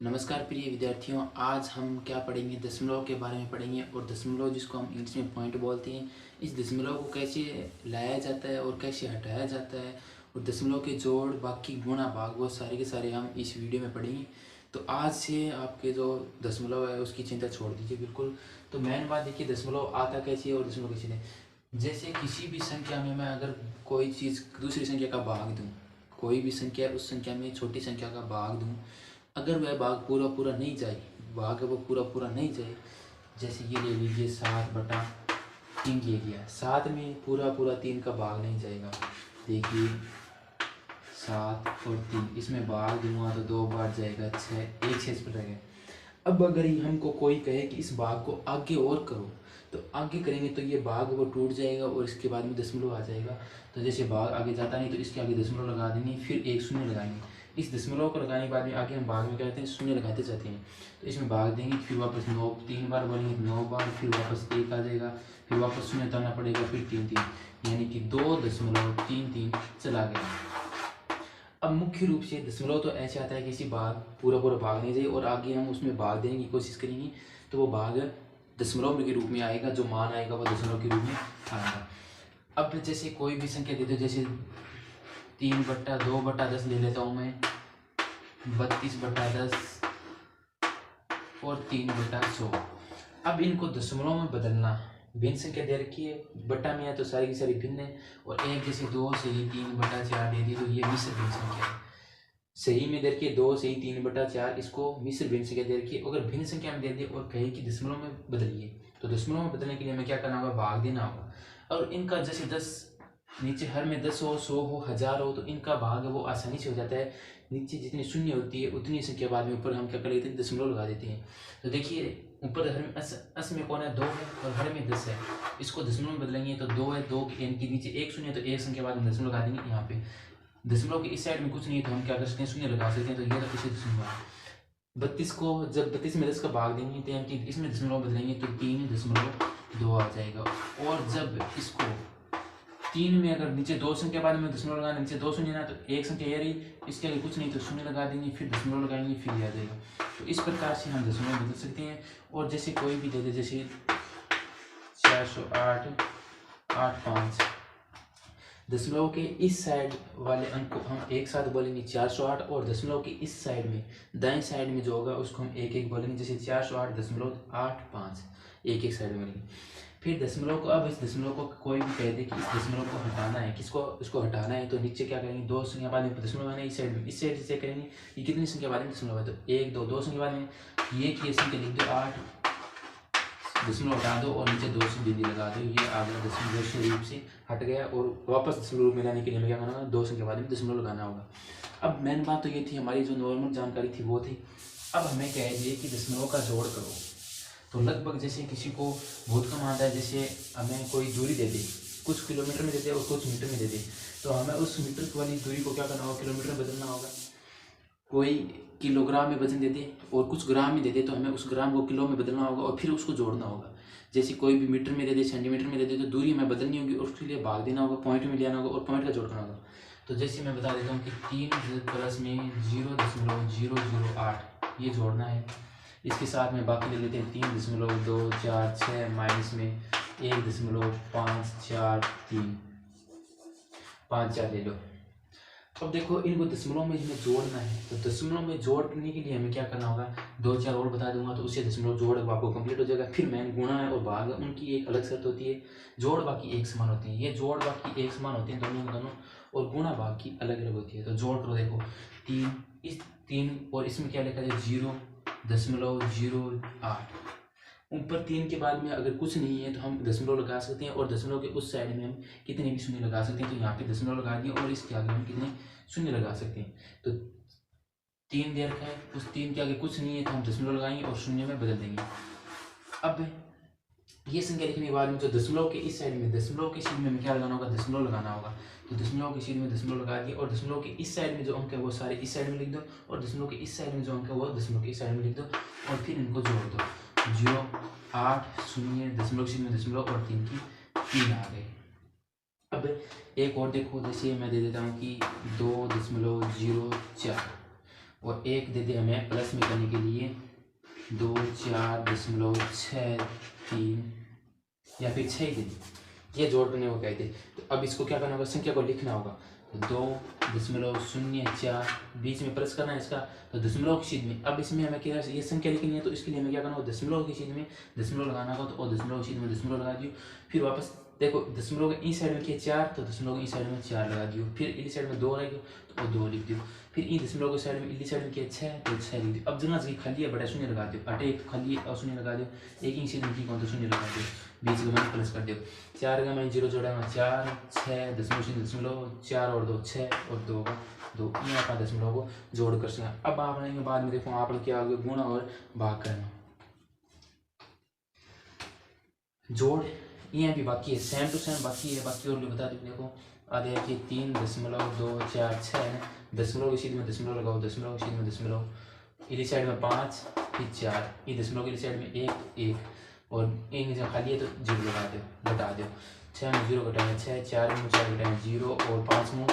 नमस्कार प्रिय विद्यार्थियों, आज हम क्या पढ़ेंगे? दशमलव के बारे में पढ़ेंगे। और दशमलव जिसको हम इंग्लिश में पॉइंट बोलते हैं, इस दशमलव को कैसे लाया जाता है और कैसे हटाया जाता है, और दशमलव के जोड़, बाकी गुणा, भाग, वो सारे के सारे हम इस वीडियो में पढ़ेंगे। तो आज से आपके जो दशमलव है उसकी चिंता छोड़ दीजिए बिल्कुल। तो मेन बात देखिए, दशमलव आता कैसे है और दशमलव कैसे नहीं। जैसे किसी भी संख्या में मैं अगर कोई चीज़ दूसरी संख्या का भाग दूँ, कोई भी संख्या उस संख्या में छोटी संख्या का भाग दूँ, अगर वह भाग पूरा पूरा नहीं जाए, भाग वो पूरा पूरा नहीं जाए, जैसे ये ले लीजिए 7/3 ले लिया, 7 में पूरा पूरा 3 का भाग नहीं जाएगा। देखिए 7 और 3, इसमें भाग दूंगा तो 2 बार जाएगा, 6, एक 6 पर रहेगा। अब अगर हमको कोई कहे कि इस भाग को आगे और करो, तो आगे करेंगे तो ये भाग वो टूट जाएगा और इसके बाद में दशमलव आ जाएगा। तो जैसे भाग आगे जाता नहीं तो इसके आगे दशमलव लगा देंगे, फिर एक शून्य लगाएंगे। इस दशमलव को लगाने के बाद में आगे हम भाग में कहते हैं शून्य लगाते जाते हैं। तो इसमें भाग देंगे, फिर वापस 9 3 बार बोलेंगे, 9 बार, फिर वापस 1 आ जाएगा, फिर वापस शून्य उतारना पड़ेगा, फिर 3 3, यानी कि 2.33 चला गया। अब मुख्य रूप से दशमलव तो ऐसे आता है कि इसी भाग पूरा पूरा भाग नहीं जाए और आगे हम उसमें भाग देने की कोशिश करेंगे तो वो भाग दशमलव के रूप में आएगा, जो मान आएगा वो दशमलव के रूप में आएगा। अब जैसे कोई भी संख्या दे दो, जैसे 3/2/10 ले लेता हूँ मैं, 32/10 और 3/100। अब इनको दशमलव में बदलना, भिन्न संख्या दे रखी है, बटा में है तो सारी की सारी भिन्न है, और एक जैसे 2 से ही 3/4 दे दी तो ये मिश्र भिन्न संख्या है। सही में दे रखी है 2 से ही 3/4, इसको मिश्र भिन्न संख्या दे रखी है। अगर भिन्न संख्या में दे दी और कहे कि दशमलव में बदलिए, तो दशमलव में बदलने के लिए हमें क्या करना होगा? भाग देना होगा। और इनका जैसे 10 नीचे हर में 10 हो, 100 हो, 1000 हो, तो इनका भाग है वो आसानी से हो जाता है। नीचे जितनी शून्य होती है उतनी संख्या बाद में ऊपर हम क्या कर लेते हैं? दशमलव लगा देते हैं। तो देखिए ऊपर हर में अस में कौन है? 2 है, और हर में 10 है। इसको दशमलव में बदलेंगे तो 2 है, 2 के नीचे एक शून्य, तो एक संख्या बाद में दशमलव लगा देंगे। यहाँ पे दशमलव के इस साइड में कुछ नहीं है तो हम क्या कर सकते हैं? शून्य लगा सकते हैं। तो ये तो किसी दशमलव है। 32 को जब 32 में 10 का भाग देंगे तो यानी कि इसमें दशमलव बदलेंगे तो 3.2 आ जाएगा। और जब इसको 3 में अगर नीचे 2 संख्या बाद में दशमलव लगाना, नीचे 2 शून्य ना, तो एक संख्या ये रही, इसके आगे कुछ नहीं तो शून्य लगा देंगे, फिर दशमलव लगाएंगे, फिर ये आ जाएगा। तो इस प्रकार से हम दशमलव बदल सकते हैं। और जैसे कोई भी दे दे, जैसे 408.85, दशमलव के इस साइड वाले अंक को हम एक साथ बोलेंगे 408, और दशमलव के इस साइड में दाएं साइड में जो होगा उसको हम एक एक बोलेंगे, जैसे 408.85 एक एक साइड में बोलेंगे। फिर दशमलव को, अब इस दशमलव को कोई भी कह दे कि इस दशमलव को हटाना है, किसको? इसको हटाना है, तो नीचे क्या करेंगे? 2 संख्या बाद में दशमलव आना है, इस साइड में, इस साइड से करेंगे कि कितनी संख्या बाद में दशमलव है, तो 1 2 2 संख्या बाद में ये की संख्या लिख दो 8, दशमलव हटा दो और नीचे 2 से बिंदी लगा दो, ये आ गया दशमलव रूप से हट गया। और वापस दशमलव रूप में लाने के लिए हमें क्या करना होगा? 2 संख्या बाद में दशमलव लगाना होगा। अब मेन बात तो ये थी, हमारी जो नॉर्मल जानकारी थी वो थी। अब हमें कह दिए कि दशमलव का जोड़ करो, तो लगभग जैसे किसी को बहुत कम आता है, जैसे हमें कोई दूरी दे दे, कुछ किलोमीटर में दे दे और कुछ मीटर में दे दे, तो हमें उस मीटर वाली दूरी को क्या करना होगा? किलोमीटर में बदलना होगा। कोई किलोग्राम में वजन दे दे और कुछ ग्राम में दे दे, तो हमें उस ग्राम को किलो में बदलना होगा और फिर उसको जोड़ना होगा। जैसे कोई भी मीटर में दे दे, सेंटीमीटर में दे दे, तो दूरी हमें बदलनी होगी और उसके लिए भाग देना होगा, पॉइंट में ले आना होगा और पॉइंट का जोड़ करना होगा। तो जैसे मैं बता देता हूँ कि 3 प्लस में 0.008 ये जोड़ना है। इसके साथ में बाकी ले लेते हैं 3.246 माइनस में 1.543 5 4 ले लो। अब देखो इनको दशमलव में इसमें जोड़ना है, तो दशमलव में जोड़ने के लिए हमें क्या करना होगा? 2 4 और बता दूंगा तो उससे दशमलव जोड़ आपको कंप्लीट हो जाएगा। फिर मैंने गुणा है और भाग, उनकी एक अलग शर्त होती है, जोड़ बाकी एक समान होती है। ये जोड़ बाकी एक समान होते हैं दोनों के दोनों, और गुणा भाग की अलग अलग होती है। तो जोड़ करो, देखो 3, इस 3 और इसमें क्या लिखा है? 0.08। ऊपर 3 के बाद में अगर कुछ नहीं है तो हम दशमलव लगा सकते हैं, और दशमलव के उस साइड में हम कितने भी शून्य लगा सकते हैं। तो यहाँ पे दशमलव लगा दिए और इसके आगे हम कितने शून्य लगा सकते हैं। तो 3 दे रखा है, उस 3 के आगे कुछ नहीं है तो हम दशमलव लगाएंगे और शून्य में बदल देंगे। अब ये संख्या लिखने के बाद में जो दशमलव के इस साइड में, दशमलव के सीध में हमें क्या लगाना होगा? दशमलव लगाना होगा। तो दशमलव के सीध में दशमलव लगा दिए, और दशमलव के इस साइड में जो अंक है वो सारे इस साइड में लिख दो, और दशमलव के इस साइड में जो अंक है वो दशमलव के इस साइड में लिख दो, और फिर इनको जोड़ दो। 0 8 0 दशमलव के सीध में दशमलव और 3 की 3 आ गए। अब एक और देखो, जैसे मैं दे देता हूँ कि 2.04, और एक दे दे हमें प्लस में करने के लिए 2, 4.63 या फिर 6 दे दे, ये जोड़ करने को कहते हैं। तो अब इसको क्या करना होगा, संख्या को लिखना होगा। तो 2.04 बीच में प्लस करना है इसका, तो दशमलव की चीज में। अब इसमें हमें क्या ये संख्या लिखनी है, तो इसके लिए हमें क्या करना होगा, दशमलव की चीज में दशमलव लगाना होगा। तो दशमलव की चीज में दशमलव लगा दियो। फिर वापस देखो दशमलव के इस साइड में किया 4, तो दशमलव के इस साइड में 4 लगा दियो। फिर इस साइड में 2 रह गयो तो 2 लिख दियो। फिर ई दशमलव के साइड में इस साइड में किया 6, तो 6 लिख दियो। अब जगह जगह खाली है बड़ा शून्य लगा दियो, अटे एक खाली है और शून्य लगा दियो। एक ही साइड में की कौन तो शून्य लगा दियो, बीच का मैंने प्लस कर दियो। 4 का मैं 0 जोड़ेगा 4, 6 दशमलव 4 और 2 6 और 2 का 2, यहाँ का दशमलव को जोड़ कर सकें। अब आपने बाद में देखो आपने क्या आगे गुणा और भाग करना, जोड़ यहाँ भी बाकी है, सेम टू सेम बाकी है। बाकी और भी बता दें देखो, आधे कि 3.246 है, दशमलव की सीध में दशमलव लगाओ, दशमलव की सीध में दशमलव, इस साइड में 5 फिर 4, ये दशमलव की साइड में 1 1 और एक जगह खाली है तो 0 लगा दो, घटा दो। 6 में 0 घटाएंगे 6, 4 में 4 घटाएंगे 0 और 5 में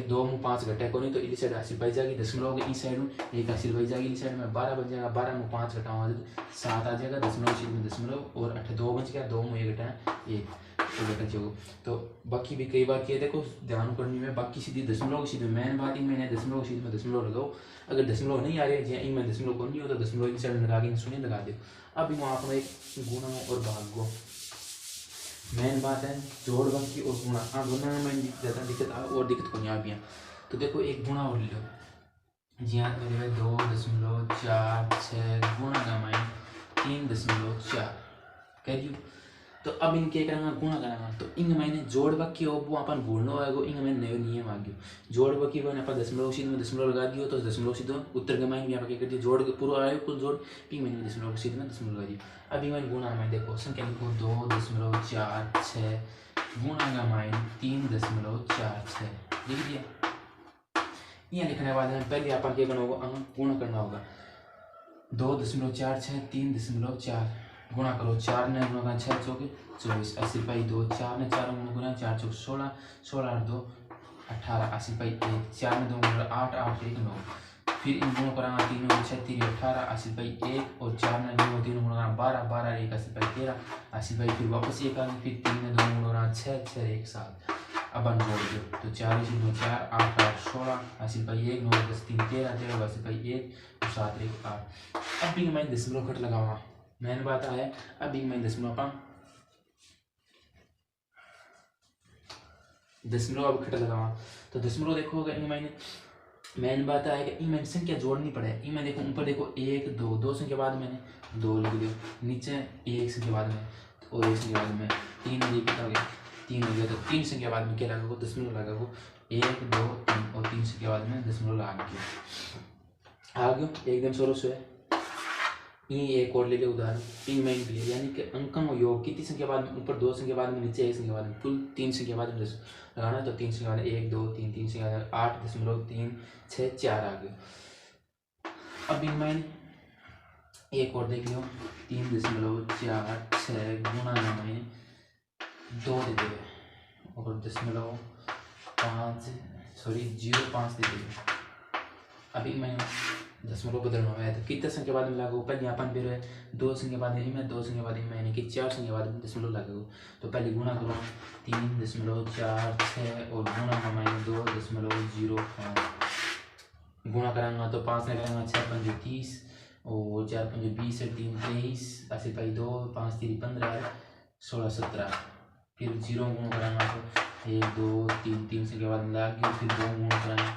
2 में 5 घटाए को नहीं, तो इस साइड हासिल पाई जाएगी। दशमलव के इस साइड में 1 हासिल पाई जाएगी, इस साइड में 12 बन जाएगा, 12 में 5 घटाऊंगा तो 7 आ जाएगा। दशमलव सीध में दशमलव और 8 2 बच गया, 2 में 1 घटाएं 1 तो घटा जाओ। तो बाकी भी कई बार किया देखो ध्यान करनी में, बाकी सीधी दशमलव की सीध में मैंने बात ही मैंने दशमलव की सीध में दशमलव लगाओ। अगर दशमलव नहीं आ रही है जी में दशमलव को नहीं हो तो दशमलव इन साइड में लगा के शून्य लगा दो। अब वहाँ पर एक गुणा और भाग को मेन बात है, जोड़ बाकी और गुणा। हाँ गुणा में ज़्यादा दिक्कत आ और दिक्कत को नहीं आ भी। तो देखो एक गुणा और लो जी हाँ, मेरे 2.46 गुणा का माइन 3.4 कह दियो। तो अब इनके करेंगे गुणा करेंगे, तो इन मैंने जोड़ बाकी हो वो अपन भूलना होगा, इन मैंने नयो नियम आ गयो। जोड़ बाकी को अपन दशमलव सीध में दशमलव लगा दियो, तो दशमलव सीध उत्तर के माइन यहाँ पर क्या कर दिया, जोड़ के पूरा आए कुल जोड़ पी मैंने दशमलव सीध में दशमलव लगा दिया। अब मैंने गुणा में देखो संख्या लिखो 2.46 गुणा का माइन 3.46 लिख दिया। यहाँ लिखने के बाद पहले अपन क्या करना होगा, गुणा करना होगा। 2.46 3.4 गुणा करो, 4 ने गुणा करा 6 चौके 24 80 पाई 2, 4 ने 4 गुणा 4 चौक 16 16 8 2 18 80 पाई 1, 4 ने 2 गुणा 8 8 1 9। फिर इन गुणों कराना 3 6 3 18 80 पाई 1 और 4 ने 2 3 गुणा 12 12 1 80 पाई 13 80 पाई। फिर वापस 1 आ गई, फिर 3 ने 2 गुणा 6 6 1 7। अब जोड़ दो तो 4 2 4 8 8 16 80 पाई 1 9 10 3 13 13 80 पाई 1 और 7 1 8। अब भी मैं दशमलव खट लगावा मैंने बात है। अब भी मैं दशमलव अब खट लगावा, तो दशमलव देखो अगर मैंने मैंने बात है कि मैंने संख्या जोड़नी पड़े। मैं देखो ऊपर देखो 1 2 2 संख्या बाद मैंने 2 लिख दियो, नीचे 1 संख्या बाद में और 1 संख्या बाद में 3 कितना हो गया 3 हो गया। तो 3 संख्या बाद में क्या लगा दशमलव लगा वो 1 2 3 और 3 संख्या बाद में दशमलव लगा के आगे एकदम सोरो से ये एक और ले ले उदाहरण 3 महीने के लिए, यानी कि अंकों का योग कितनी संख्या बाद में ऊपर 2 संख्या बाद में नीचे 1 संख्या बाद में कुल 3 संख्या बाद में लगाना। तो 3 संख्या बाद 1 2 3 3 संख्या बाद 8.3 6 4 आ गए। अब इन मैंने एक और देख लो 3.46 गुणा मैंने 2 दे देंगे और 0.5 दे देंगे। अभी मैं दशमलव बदलना है तो कितने संख्या बाद में लागू, पहले अपन फिर 2 संख्या बाद में 2 संख्या बाद में यानी कि 4 संख्या बाद में दशमलव लागू। तो पहले गुणा करो 3.46 और गुणा का माइनस 2.05 गुणा कराएंगा तो 5 ने कराएंगा 6 5 30 और 4 5 20 3 23 80 पाई 2 5 3 15 16 17। फिर 0 गुणा कराएंगा तो 1 2 3 3 संख्या बाद में लाग गई, फिर 2 गुणा कराएंगे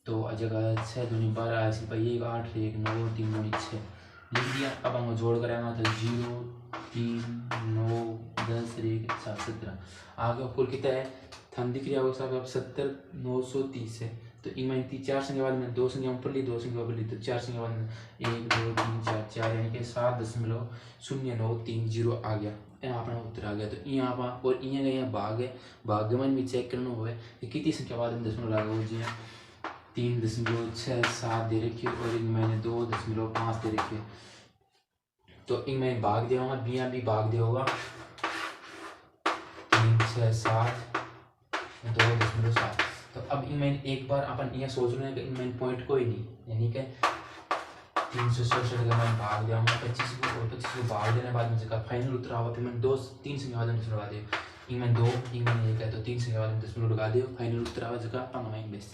तो जगह 6 दूनी 12 80 पाई 1 8 1 9 3 दूनी 6 लिख दिया। अब हम जोड़ कराएंगे तो 0 3 9 10 1 7 17 आगे कुल कितना है थम दिख रहा होगा साहब 70 930 है। तो इनमें 4 संख्या बाद में 2 संख्या ऊपर ली 2 संख्या ऊपर ली तो 4 संख्या बाद में 1 2 3 4 4 यानी कि 7.0930 आ गया, यहाँ अपना उत्तर आ गया। तो यहाँ पर और यहाँ भाग है, भाग में भी चेक करना हुआ है कि कितनी संख्या बाद में दशमलव लगा हो जी 3.67 दे रखी और इनमें 2.5 दे रखी। तो इनमें भाग दिया होगा बिया भी भाग दिया होगा 3 6 7 2.7। तो अब इनमें एक बार अपन यह सोच रहे हैं कि इनमें पॉइंट कोई नहीं, यानी कि 367 का मैं भाग दिया 25 को, और 25 को भाग देने के बाद मुझे कहा फाइनल उत्तर आवा, फिर मैंने 2-3 संख्या बाद में दशमलव लगा दिया, इनमें 2 इनमें 1 है तो 3 संख्या बाद में दशमलव लगा दियो, फाइनल उत्तर आवा जगह अपन में बेस।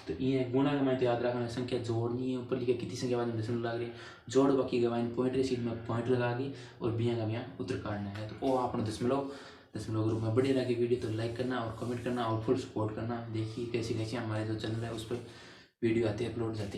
तो ये गुणा का मैं याद रखना, संख्या जोड़नी है, ऊपर लिखा कितनी संख्या बाद में दशमलव लग रही है, जोड़ बाकी का पॉइंट रही में पॉइंट लगा दी और बिया का बिया उत्तर काटना है। तो वो आपने दशमलव ग्रुप में बढ़िया लगे वीडियो तो लाइक करना और कमेंट करना और फुल सपोर्ट करना। देखिए कैसे कैसे हमारे जो चैनल है उस पर वीडियो आते अपलोड जाते।